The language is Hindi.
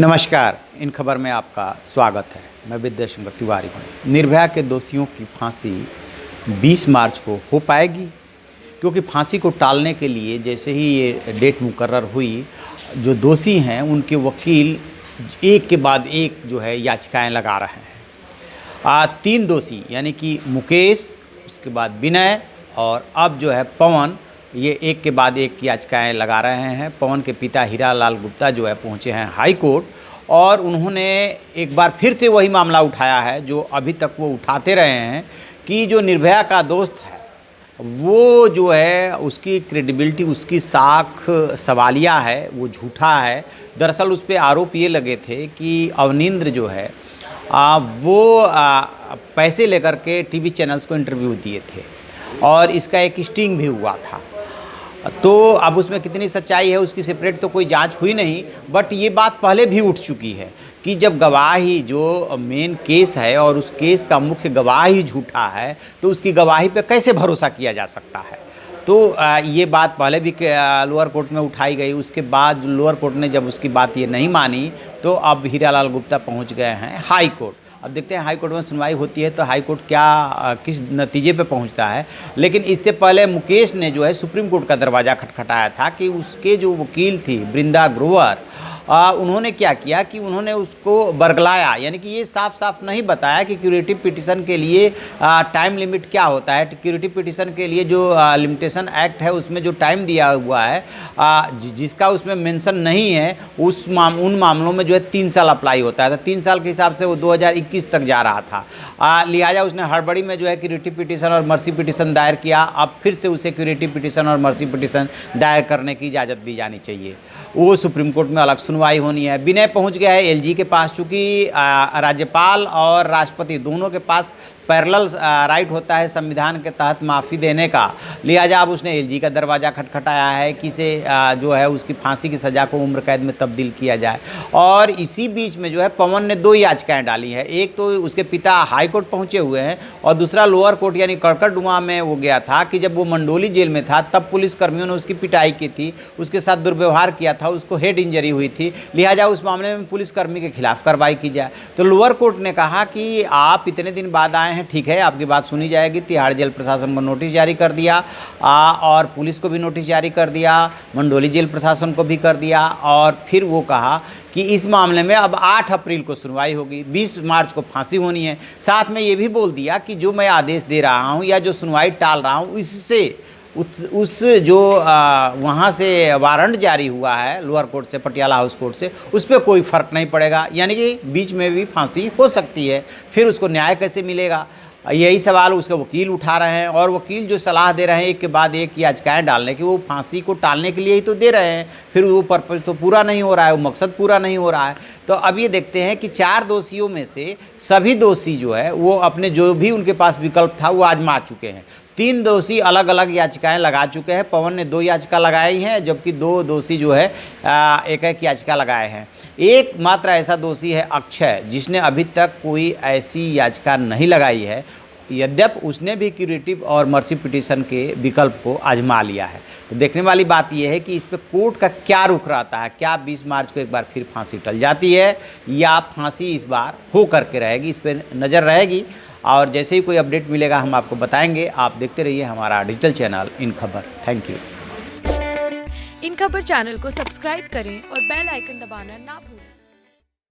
नमस्कार, इन खबर में आपका स्वागत है। मैं विद्याशंकर तिवारी हूँ। निर्भया के दोषियों की फांसी 20 मार्च को हो पाएगी, क्योंकि फांसी को टालने के लिए जैसे ही ये डेट मुकर्रर हुई, जो दोषी हैं उनके वकील एक के बाद एक जो है याचिकाएं लगा रहे हैं। 3 दोषी यानी कि मुकेश, उसके बाद विनय और अब जो है पवन, ये एक के बाद एक याचिकाएं लगा रहे हैं। पवन के पिता हीरालाल गुप्ता जो है पहुंचे हैं हाई कोर्ट और उन्होंने एक बार फिर से वही मामला उठाया है जो अभी तक वो उठाते रहे हैं कि जो निर्भया का दोस्त है वो जो है उसकी क्रेडिबिलिटी, उसकी साख सवालिया है, वो झूठा है। दरअसल उस पर आरोप ये लगे थे कि अवनिंद्र जो है वो पैसे लेकर के टीवी चैनल्स को इंटरव्यू दिए थे और इसका एक स्टिंग भी हुआ था। तो अब उसमें कितनी सच्चाई है उसकी सेपरेट तो कोई जांच हुई नहीं, बट ये बात पहले भी उठ चुकी है कि जब गवाही जो मेन केस है और उस केस का मुख्य गवाह ही झूठा है तो उसकी गवाही पे कैसे भरोसा किया जा सकता है। तो ये बात पहले भी लोअर कोर्ट में उठाई गई। उसके बाद लोअर कोर्ट ने जब उसकी बात ये नहीं मानी तो अब हीरालाल गुप्ता पहुंच गए हैं हाई कोर्ट। अब देखते हैं हाई कोर्ट में सुनवाई होती है तो हाई कोर्ट क्या किस नतीजे पे पहुंचता है। लेकिन इससे पहले मुकेश ने जो है सुप्रीम कोर्ट का दरवाज़ा खटखटाया था कि उसके जो वकील थी वृंदा ग्रोवर, उन्होंने क्या किया कि उन्होंने उसको बरगलाया, यानी कि ये साफ साफ नहीं बताया कि क्यूरेटिव पिटीशन के लिए टाइम लिमिट क्या होता है। क्यूरेटिव पिटीशन के लिए जो लिमिटेशन एक्ट है उसमें जो टाइम दिया हुआ है जिसका उसमें मेंशन नहीं है, उन मामलों में जो है 3 साल अप्लाई होता है। तो 3 साल के हिसाब से वो 2021 तक जा रहा था। लिहाजा उसने हड़बड़ी में जो है क्यूरेटिव पिटीशन और मर्सी पिटीशन दायर किया। अब फिर से उसे क्यूरेटिव पिटीशन और मर्सी पिटीशन दायर करने की इजाज़त दी जानी चाहिए। वो सुप्रीम कोर्ट में अलग सुनवाई होनी है। विनय पहुंच गया है एलजी के पास, चूँकि राज्यपाल और राष्ट्रपति दोनों के पास पैरेलल राइट होता है संविधान के तहत माफ़ी देने का। लिहाजा अब उसने एलजी का दरवाज़ा खटखटाया है कि इसे जो है उसकी फांसी की सज़ा को उम्र कैद में तब्दील किया जाए। और इसी बीच में जो है पवन ने 2 याचिकाएं डाली हैं। एक तो उसके पिता हाई कोर्ट पहुँचे हुए हैं और दूसरा लोअर कोर्ट यानी कड़कड़डुआ में वो गया था कि जब वो मंडोली जेल में था तब पुलिसकर्मियों ने उसकी पिटाई की थी, उसके साथ दुर्व्यवहार किया था, उसको हेड इंजरी हुई थी। लिहाजा उस मामले में पुलिसकर्मी के खिलाफ कार्रवाई की जाए। तो लोअर कोर्ट ने कहा कि आप इतने दिन बाद आए हैं, ठीक है, आपकी बात सुनी जाएगी। तिहाड़ जेल प्रशासन को नोटिस जारी कर दिया और पुलिस को भी नोटिस जारी कर दिया, मंडोली जेल प्रशासन को भी कर दिया। और फिर वो कहा कि इस मामले में अब 8 अप्रैल को सुनवाई होगी, 20 मार्च को फांसी होनी है। साथ में ये भी बोल दिया कि जो मैं आदेश दे रहा हूँ या जो सुनवाई टाल रहा हूँ इससे उस जो वहाँ से वारंट जारी हुआ है लोअर कोर्ट से, पटियाला हाउस कोर्ट से, उस पर कोई फ़र्क नहीं पड़ेगा। यानी कि बीच में भी फांसी हो सकती है। फिर उसको न्याय कैसे मिलेगा, यही सवाल उसके वकील उठा रहे हैं। और वकील जो सलाह दे रहे हैं एक के बाद एक याचिकाएं डालने की, वो फांसी को टालने के लिए ही तो दे रहे हैं। फिर वो पर्पज़ तो पूरा नहीं हो रहा है, वो मकसद पूरा नहीं हो रहा है। तो अब ये देखते हैं कि 4 दोषियों में से सभी दोषी जो है वो अपने जो भी उनके पास विकल्प था वो आजमा चुके हैं। 3 दोषी अलग अलग याचिकाएं लगा चुके हैं। पवन ने 2 याचिका लगाई हैं, जबकि 2 दोषी जो है एक याचिका लगाए हैं। एक मात्र ऐसा दोषी है अक्षय, जिसने अभी तक कोई ऐसी याचिका नहीं लगाई है, यद्यपि उसने भी क्यूरेटिव और मर्सी पिटीशन के विकल्प को आजमा लिया है। तो देखने वाली बात यह है कि इस पर कोर्ट का क्या रुख रहता है। क्या 20 मार्च को एक बार फिर फांसी टल जाती है या फांसी इस बार हो करके रहेगी, इस पर नज़र रहेगी। और जैसे ही कोई अपडेट मिलेगा हम आपको बताएंगे। आप देखते रहिए हमारा डिजिटल चैनल इन खबर। Thank you. इन खबर चैनल को सब्सक्राइब करें और बेल आइकन दबाना ना भूलें।